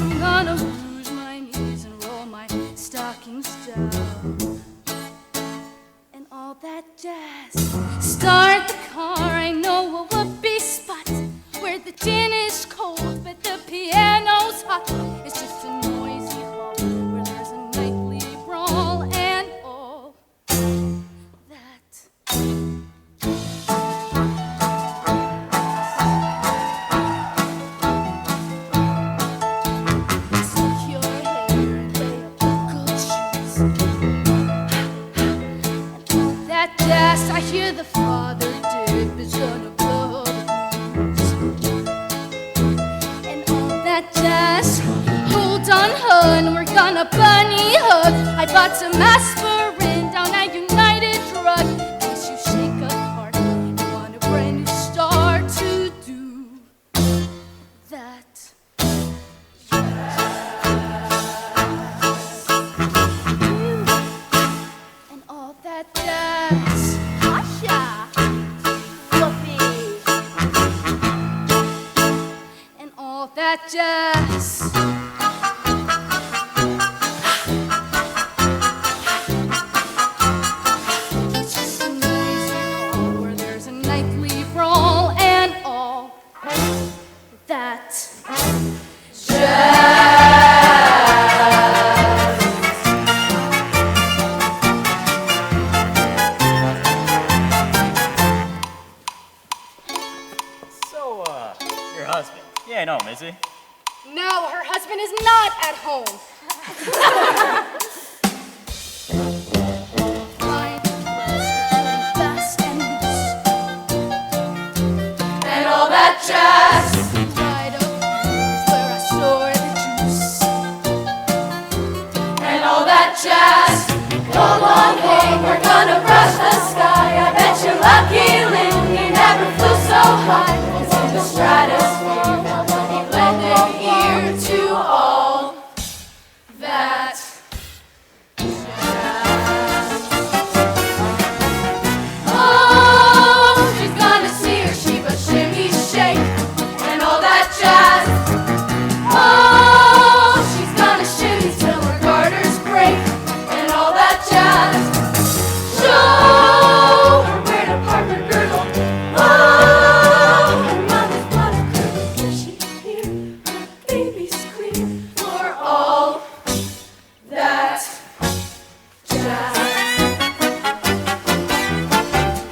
I'm gonna rouge my knees and roll my stockings down and all that jazz. Start the car, I know a whoopee spot where the tin is cold but the piano's hot. It's just a noisy hall where there's a nightly brawl and all that. Slick your hair and wear buckled shoes and all that jazz. I hear the father dip is gonna blow the blues and all that jazz. Hold on, hun, we're gonna bunny hug. I bought some aspirin down at United Drug. In case you shake apart and want a brand new star to do that. And all that jazz. Asha, whoopee. And all that jazz. It's just a noisy hall where there's a nightly brawl and all that jazz. So, your husband, he ain't home, is he? No, her husband is not at home. My clothes are fast and loose, and all that jazz. Right up here's where I store the juice, and all that jazz. Come on home, we're gonna brush the sky. I bet you're lucky, Lynn, he never flew so high. It's in the stratosphere, he lended ear to all that jazz. Oh, she's gonna see her Sheba shimmy shake and all that jazz. Oh, she's gonna shimmy till her garters break and all that jazz. Show her where to park her girdle. Oh, her mother's blood curdled. Can she hear her baby scream for all that jazz?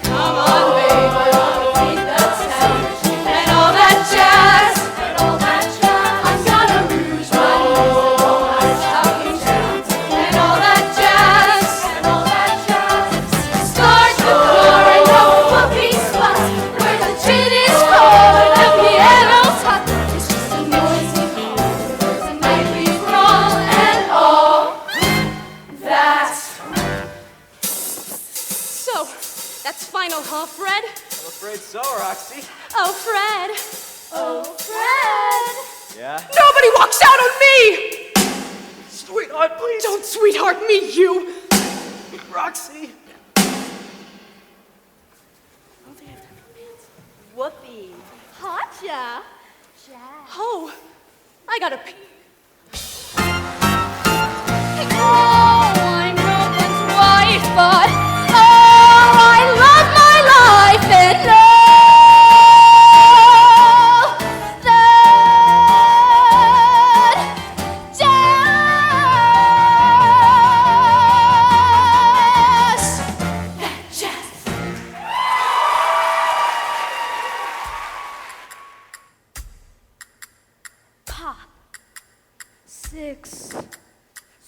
Come on, babe, I wanna beat the town and all that jazz. And all that jazz. I'm gonna rouge my knees and roll my stockings down and all that jazz. And all that jazz. Start the car, I know a whoopee spot where the gin is cold and the piano's hot. It's just a noisy hall where there's a nightly brawl and all that. So, that's final, huh, Fred? I'm afraid so, Roxy. Oh, Fred. Oh, Fred. Yeah? Nobody walks out on me! Sweetheart, please. Don't sweetheart me, you! Roxy. Whoopee. Hotcha. Oh, I gotta pee. Oh, I'm no one's wife, but oh, I love my life and all that jazz. That jazz. Pop. 6.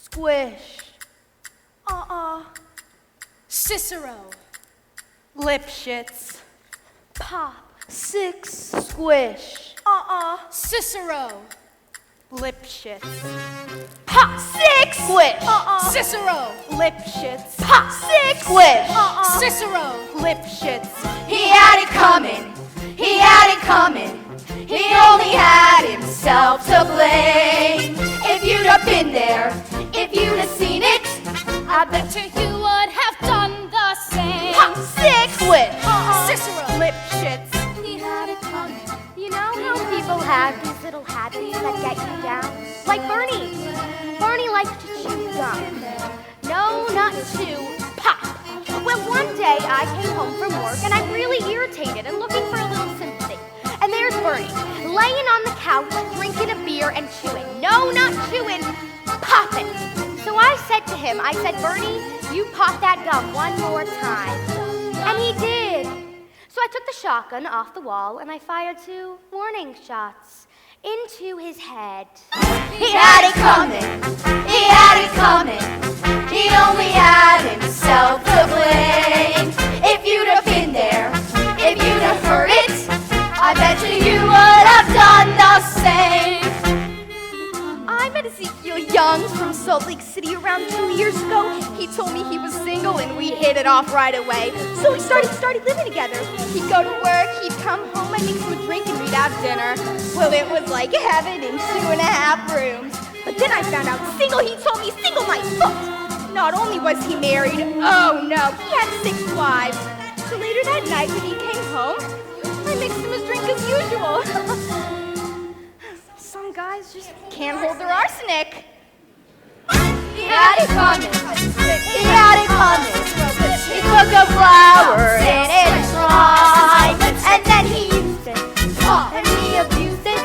Squish. Cicero. Lipschitz. Pop. 6. Squish. Cicero. Lipschitz. Pop. 6. Squish. Cicero. Lipschitz. Pop. 6. Squish. Cicero. Lipschitz. He had it coming. He had it coming. He only had himself to blame. If you'd have been there, if you'd have seen it, I bet you would have done the same. Pop. 6. Squish. Cicero. Lipschitz. He had it coming. You know how people also have these little habits that get you down. Like Bernie. Bernie likes to chew gum. No, not chew, pop. Well, one day I came home from work and I'm really irritated and looking for a little sympathy. And there's Bernie, laying on the couch, drinking a beer and chewing. No, not chewing, popping. So I said to him, Bernie, you pop that gum one more time. And he did. So I took the shotgun off the wall and I fired 2 warning shots into his head. He had it coming, he had it coming. He only had himself to blame. If you'd have been there, if you'd have heard it, I bet you would have done the same. I met Ezekiel Young from Salt Lake City around 2 years ago. He told me he was single and we hit it off right away. So we started living together. He'd go to work, he'd come home, I'd make him a drink and we'd have dinner. Well, it was like heaven in 2.5 rooms. But then I found out single, he told me single my foot. Not only was he married, oh no, he had 6 wives. So later that night when he came home, I mixed him his drink as usual. Some guys just can't hold their arsenic. He had it coming, he had it coming. He took a flower in its prime, and then he used it, and he abused it.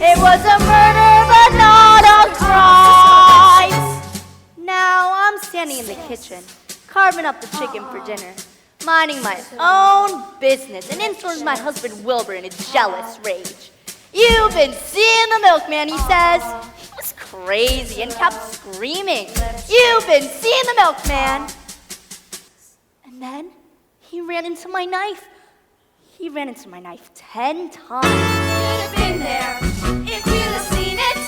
It was a murder, but not a crime. Now I'm standing in the kitchen, carving up the chicken for dinner, minding my own business, and in storms my husband Wilbur in a jealous rage. You've been seeing the milkman, he says. He was crazy and kept screaming. You've been seeing the milkman. And then he ran into my knife. He ran into my knife 10 times. You'd have been there if you'd have seen it.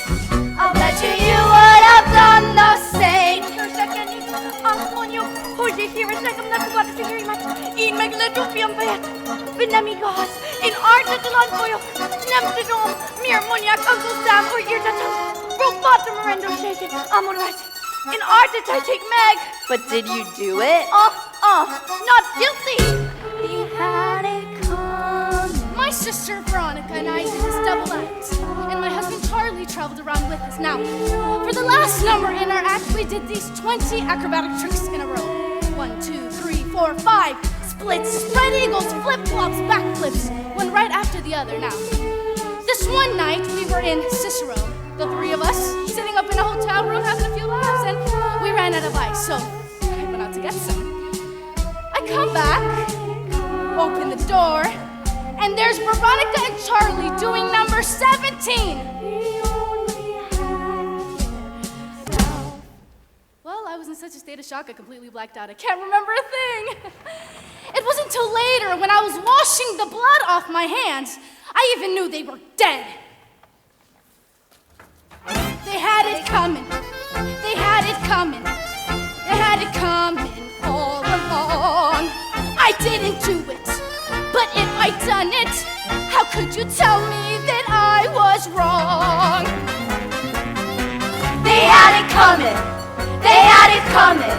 I'll bet you would have done the same. But did you do it? Not guilty. You had it coming. My sister Veronica and I did this double act, and my husband Charlie traveled around with us. Now, for the last number in our act, we did these 20 acrobatic tricks in a row. 1, 2, 3, 4, 5. Splits, spread eagles, flip-flops, backflips, one right after the other. Now, this one night, we were in Cicero, the 3 of us, sitting up in a hotel room having a few laughs, and we ran out of ice, so I went out to get some. I come back, open the door, and there's Veronica and Charlie doing number 17. Well, I was in such a state of shock, I completely blacked out. I can't remember a thing. It wasn't until later, when I was washing the blood off my hands, I even knew they were dead. They had it coming. They had it coming. They had it coming all along. I didn't do it, but if I'd done it, how could you tell me that I was wrong? They had it coming. They had it coming.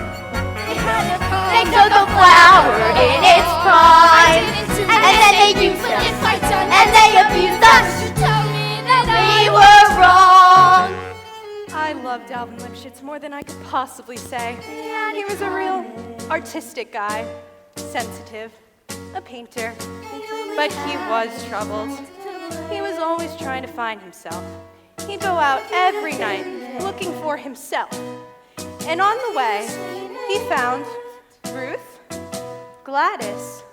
They had it coming. They took a flower in its prime, and then they used us, If I'd done it, and they abused us. you tell me that We were wrong. I loved Alvin Lipschitz more than I could possibly say. He was a real artistic guy, sensitive, a painter, but he was troubled. He was always trying to find himself. He'd go out every night looking for himself. And on the way, he found Ruth, Gladys,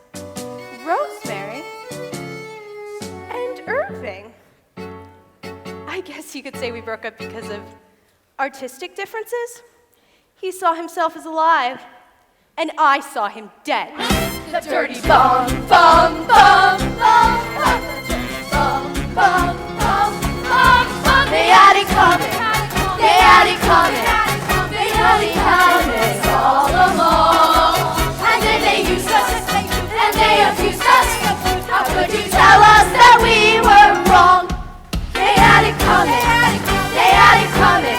Rosemary, and Irving. I guess you could say we broke up because of artistic differences. He saw himself as alive, and I saw him dead. The dirty bum, bum, bum, bum, bum. The dirty bum, bum, bum, bum, bum. They had it coming. They had it coming. They had it coming all along. And then they used us, and they abused us. How could you tell us that we were wrong? They had it coming. They had it coming.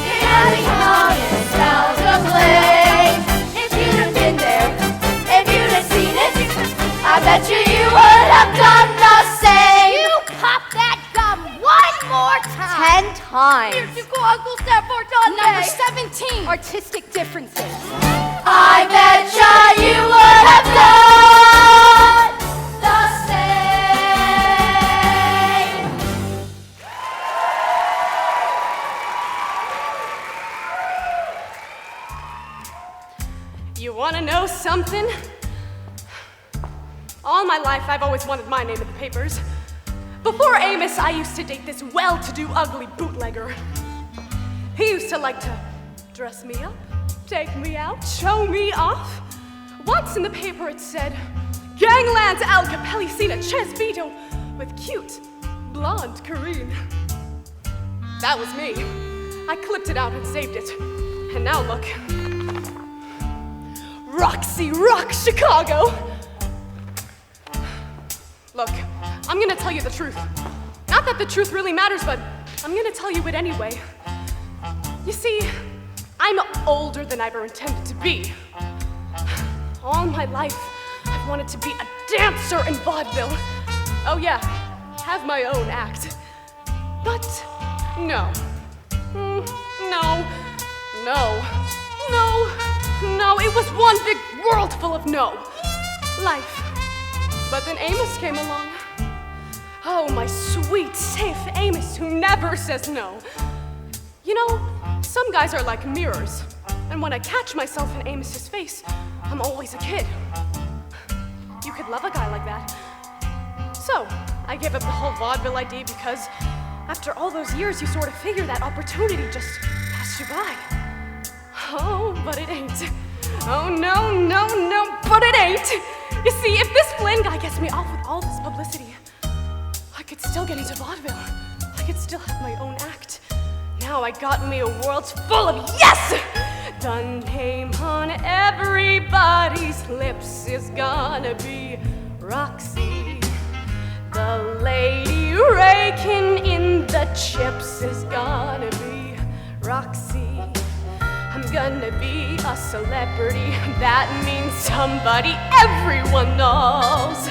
They had it coming. Felt the blame. If you'd have been there, if you'd have seen it, I bet you would lines. Musical Uncle Stafford on Number 17. Artistic differences. I betcha you would have done the same. You wanna know something? All my life, I've always wanted my name in the papers. Before Amos, I used to date this well-to-do, ugly bootlegger. He used to like to dress me up, take me out, show me off. Once in the paper it said, Gangland's Al Capelicina Chesvito with cute, blonde Kareen. That was me. I clipped it out and saved it. And now look. Roxy Rock Chicago. Look, I'm gonna tell you the truth. Not that the truth really matters, but I'm gonna tell you it anyway. You see, I'm older than I ever intended to be. All my life, I've wanted to be a dancer in vaudeville. Oh yeah, have my own act. But no. No, it was one big world full of no. Life. But then Amos came along. Oh, my sweet, safe Amos who never says no. You know, some guys are like mirrors, and when I catch myself in Amos's face, I'm always a kid. You could love a guy like that. So, I gave up the whole vaudeville idea because after all those years, you sort of figure that opportunity just passed you by. Oh, but it ain't. Oh, no, but it ain't. You see, if this Flynn guy gets me off with all this publicity, I could still get into vaudeville. I could still have my own act. Now I got me a world full of yes! The name on everybody's lips is gonna be Roxy. The lady raking in the chips is gonna be Roxy. I'm gonna be a celebrity. That means somebody everyone knows.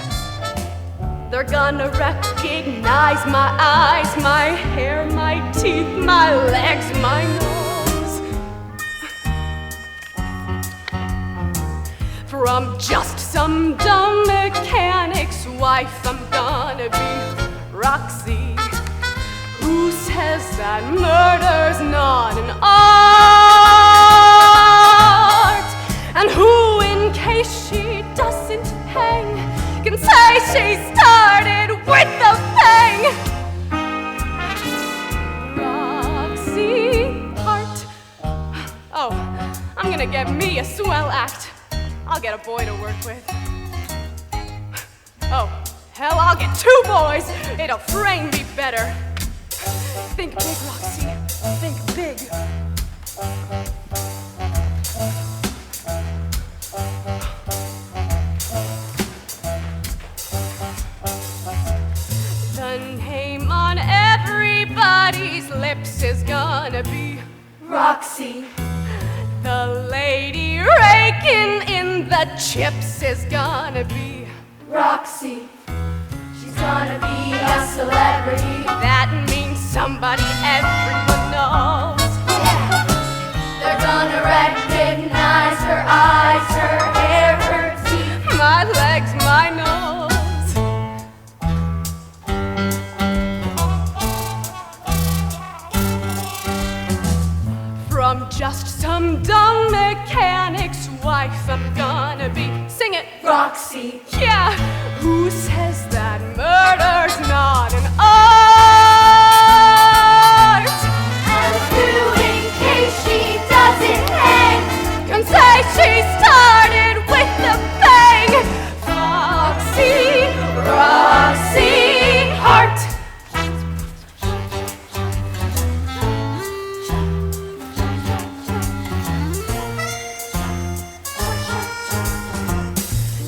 They're gonna recognize my eyes, my hair, my teeth, my legs, my nose. From just some dumb mechanic's wife, I'm gonna be Roxy. Who says that murder's not an art? And who, in case she doesn't hang, can say she started with a bang? Roxy Hart. Oh, I'm gonna get me a swell act. I'll get a boy to work with. Oh, hell, I'll get 2 boys. It'll frame me better. Think big, Roxy. Think big. The name on everybody's lips is gonna be Roxy. The lady raking in the chips is gonna be Roxy. She's gonna be a celebrity. That means somebody everyone knows. Yeah. They're gonna recognize her eyes, her hair, her teeth, my legs, my nose. From just some dumb mechanic's wife, I'm gonna be, sing it, Roxy. yeah. Who says that murder's not an art? And who, in case she doesn't hang, Can say she started with a bang. Roxy, Roxy Hart.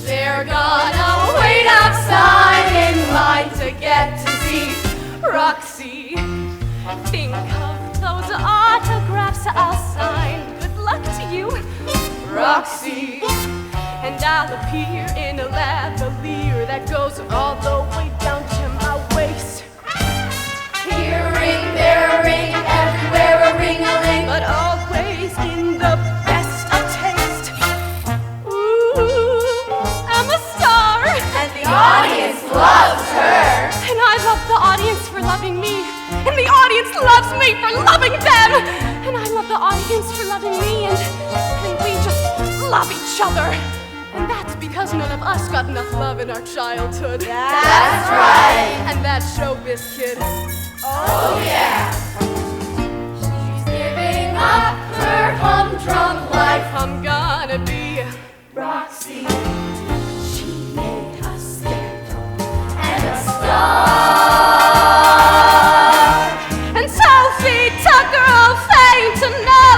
They're gonna wait outside in line to get to see Roxy. Think of those autographs I'll sign. Good luck to you, Roxy. And I'll appear in a lavalier that goes all the way down to my waist. here ring, there ring, love each other. And that's because none of us got enough love in our childhood. That's right. And that showbiz kid. Oh yeah. She's giving up her humdrum life. I'm gonna be Roxy. She made a scandal and a star. And Sophie Tucker, all fame to know.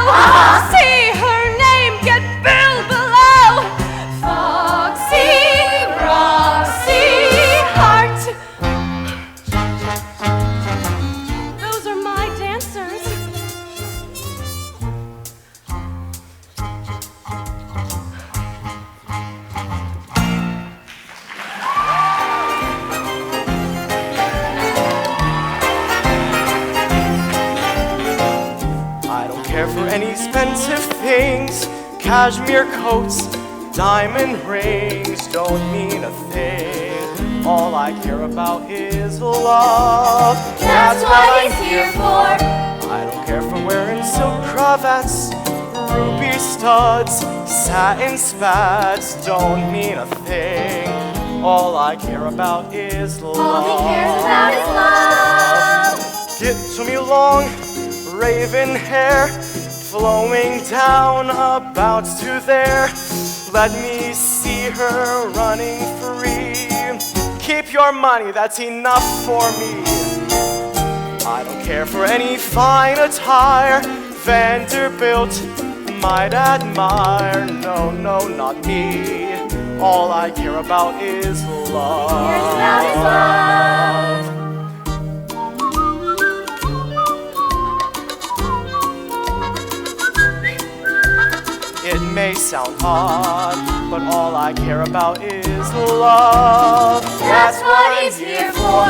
See her name get billed below. Foxy, Roxy, Heart. Those are my dancers. I don't care for any expensive things. Cashmere coats, diamond rings don't mean a thing. All I care about is love. That's what he's here for. I don't care for wearing silk cravats, ruby studs, satin spats don't mean a thing. All I care about is love. All he cares about is love. Get to me long, raven hair, flowing down about to there. Let me see her running free. Keep your money, that's enough for me. I don't care for any fine attire, Vanderbilt might admire. No, no, not me. All I care about is love. Cares about his love. It may sound odd, but all I care about is love. That's what he's here for.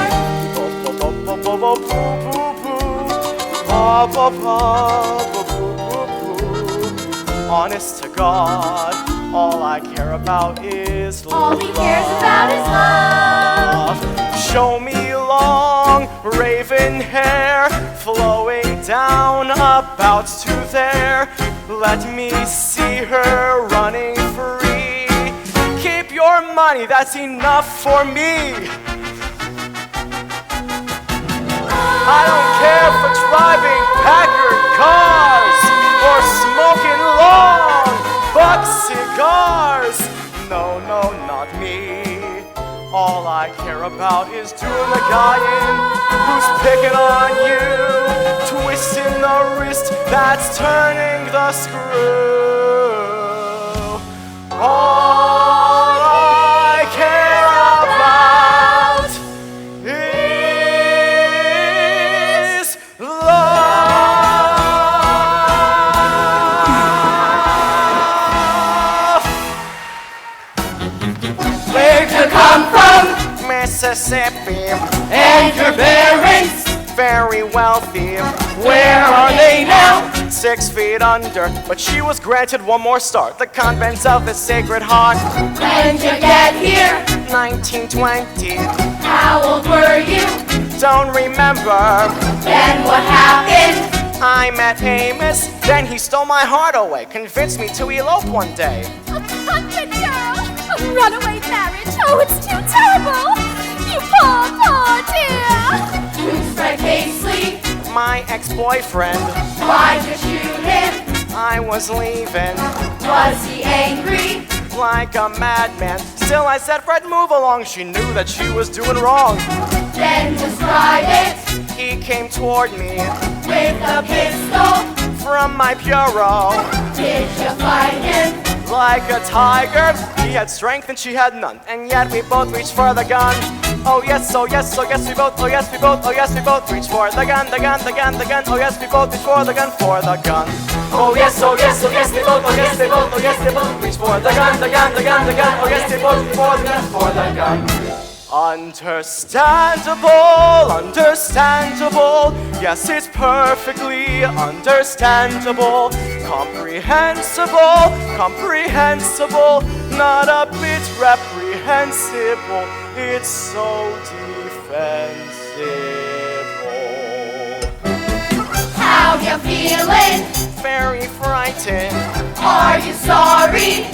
Honest to God, all I care about is love. All he cares about is love. Show me long raven hair flowing down about to there. Let me see her running free. Keep your money, that's enough for me. I don't care for driving Packard cars or smoking long buck cigars. No, no, not me. All I care about is doing the guy in who's picking on you, twisting the wrist that's turning the screw. All I care about is love. Where'd you come from? Mississippi, And your parents? very wealthy. Where are they now? 6 feet under, but she was granted one more star. The convent of the Sacred Heart. When did you get here? 1920. How old were you? Don't remember. Then what happened? I met Amos, then he stole my heart away, convinced me to elope one day. A convent girl! A runaway marriage! Oh, it's too terrible! You poor, poor dear! Who's Fred Casely? My ex-boyfriend, Why'd you shoot him? I was leaving Was he angry? like a madman. Still I said, Fred, move along. She knew that she was doing wrong. Then describe it He came toward me with a pistol. from my bureau. Did you fight him? Like a tiger, he had strength and she had none, and yet we both reached for the gun. Oh yes, oh yes, oh yes we both, oh yes we both, oh yes we both reached for the gun, the gun, the gun, the gun. Oh yes we both reached for the gun, for the gun. Oh yes, oh yes, oh yes they both, oh yes they both, oh yes they both reached for the gun, the gun, the gun, the gun. Oh yes they both reached for the gun, for the gun. Understandable, understandable. Yes, it's perfectly understandable. Comprehensible, comprehensible. Not a bit reprehensible. It's so defensible. How you feeling? Very frightened. Are you sorry?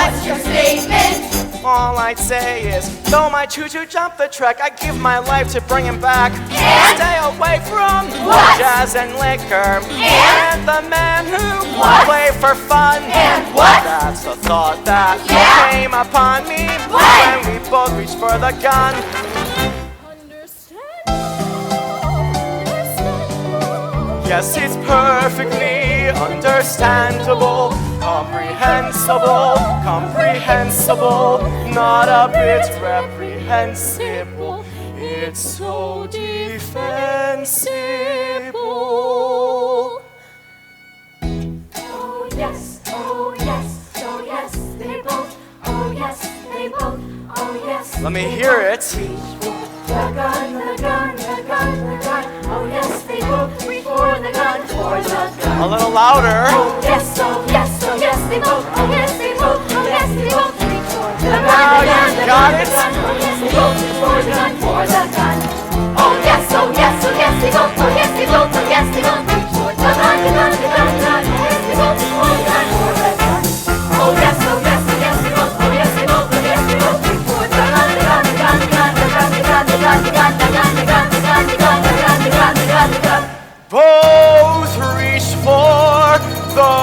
What's your statement? All I'd say is, though my choo-choo jumped the track, I give my life to bring him back. And? Stay away from What? jazz and liquor. And? the man who What? play for fun. And what? That's the thought that Yeah? came upon me What? when we both reached for the gun. Yes, it's perfectly understandable, comprehensible, comprehensible, not a bit reprehensible. It's so defensible. Oh yes, oh yes, oh yes, they both. Oh yes, they both. Oh yes. Let me hear it. The gun, the gun, the gun, the gun. Oh yes, they both reach for the gun, for the gun. A little louder. Oh yes, oh yes, oh yes, they both. Oh yes, they both. Oh yes, they both reach for the gun. Now the gun, you the got gun, it. the gun. Oh yes, they both reach for the gun, for the gun. Oh yes, oh yes, oh yes, they both. Oh yes, they both. Oh yes, they both reach for the gun, the gun, the gun, the gun. Oh yes, they both reach for the gun, for the gun. Oh yes, oh yes, oh yes, they both. Oh yes, they both. Oh yes, they both reach for the gun, the gun, the gun, the gun, the gun, the gun, the gun, the gun, the gun, the gun, the gun, the gun, the gun, the gun, the gun, the gun. Both reach for the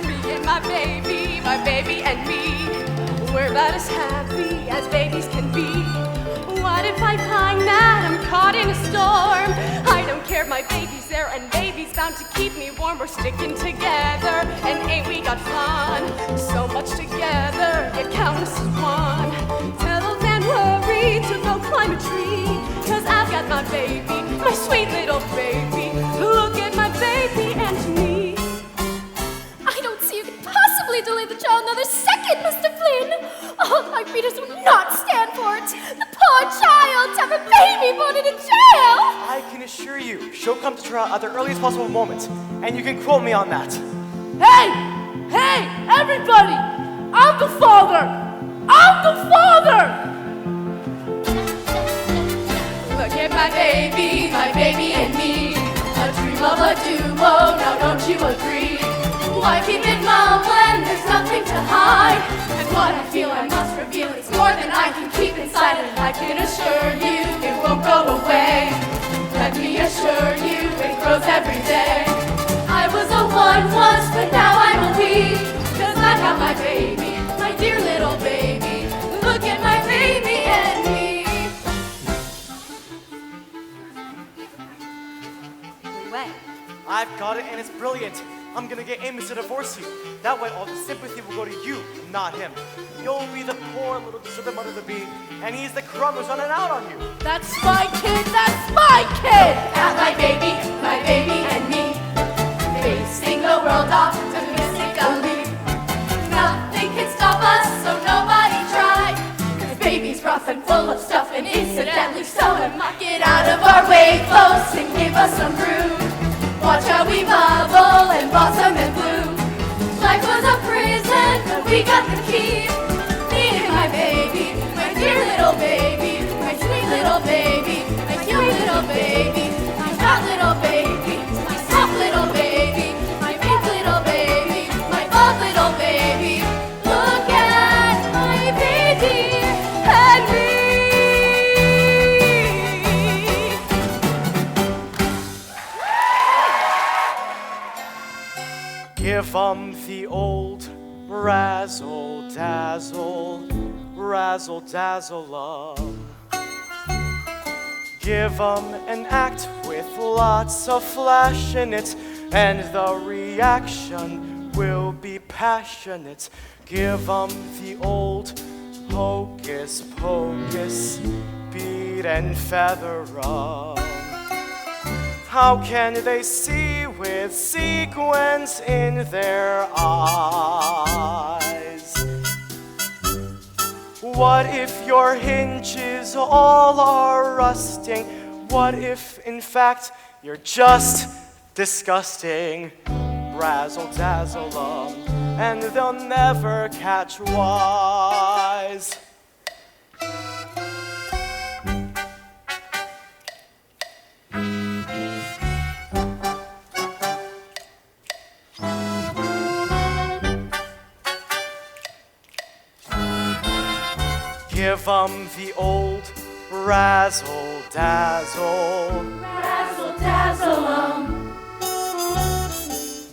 Me and my baby and me, we're about as happy as babies can be. What if I find that I'm caught in a storm? I don't care, my baby's there and baby's bound to keep me warm. We're sticking together and ain't we got fun? So much together, it counts as one. Tell old man Worry to go climb a tree, 'cause I've got my baby, my sweet little baby. Look at my baby and me. I don't see you can possibly delay the trial another second, Mr. Flynn. Oh, my readers would not stand for it. The poor child to have a baby put in a jail. I can assure you, she'll come to trial at the earliest possible moment, and you can quote me on that. Hey! Hey, everybody! I'm the father! I'm the father! Look at my baby and me. A dream of a duo, now don't you agree? Why keep it mum when there's nothing to hide? And what I feel I must reveal, it's more than I can keep inside. And I can assure you it won't go away. Let me assure you it grows every day. I was a one once, but now I'm a we. 'Cause I got my baby, my dear little baby. Look at my baby and me. I've got it, and it's brilliant. I'm gonna get Amos to divorce you. That way all the sympathy will go to you, not him. You'll be the poor little deserted mother to be, and he's the crumb who's running out on you. That's my kid! That's my kid! At my baby and me, facing the world optimistically. Nothing can stop us, so nobody try. 'Cause baby's rough and full of stuff, and incidentally so am I. Get out of our way, close, and give us some room. Watch how we bubble and blossom and bloom. Life was a prison, but we got the key. Me and my baby, my dear little baby, my sweet little baby, my cute little baby, my hot little baby, my soft little baby, my pink little baby, my bold little baby. Look at my baby and me. Give 'em the old razzle dazzle, razzle dazzle love. Give 'em an act with lots of flash in it, and the reaction will be passionate. Give 'em the old hocus pocus, bead and feather rub. How can they see with sequins in their eyes? What if your hinges all are rusting? What if, in fact, you're just disgusting? Razzle dazzle 'em, and they'll never catch wise. Give 'em the old razzle dazzle. Razzle dazzle 'em.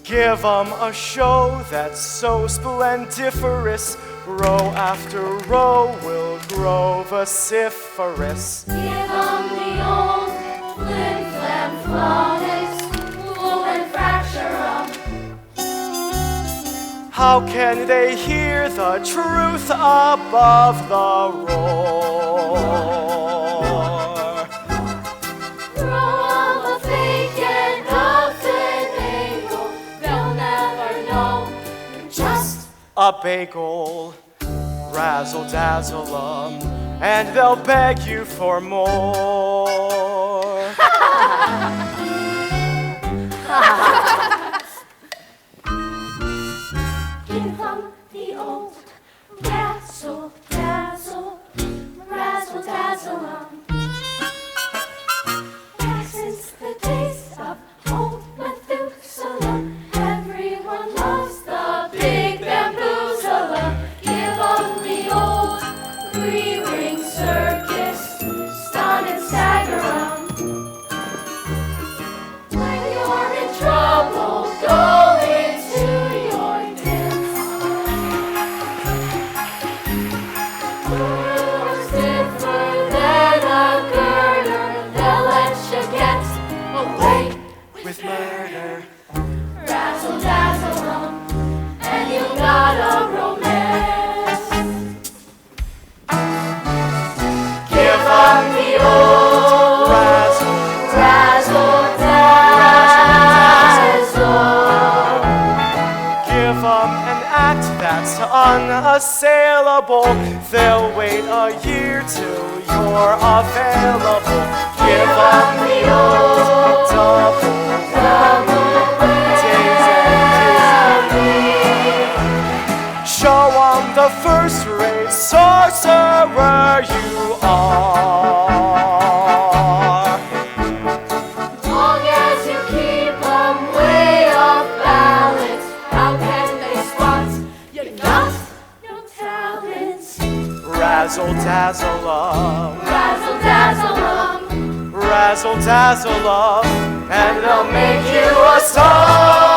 Give 'em a show that's so splendiferous, row after row will grow vociferous. Give 'em the old flim flam flawless, fool and fracture 'em. How can they hear the truth above the roar? Throw 'em a fake and a finagle, they'll never know you're just A bagel, razzle dazzle 'em, and they'll beg you for more. Give 'em the old razzle dazzle, razzle dazzle 'em. Since the days of old Methuselah, everyone loves the big bamboozler. Give 'em the old three-ring circus, stun and stagger 'em. When you're in trouble, go into your dance. Rules differ than a girder, they'll let you get away With murder, razzle dazzle 'em, and you got a romance. Give 'em the old razzle, razzle dazzle. give 'em an act that's unassailable. They'll wait a year till you're available. Give 'em the old double days and show 'em the first-rate sorcerer you are. Long as you keep 'em way off balance, how can they spot you got no talent? Razzle dazzle 'em, Razzle dazzle 'em. razzle dazzle 'em, and they'll make you a star.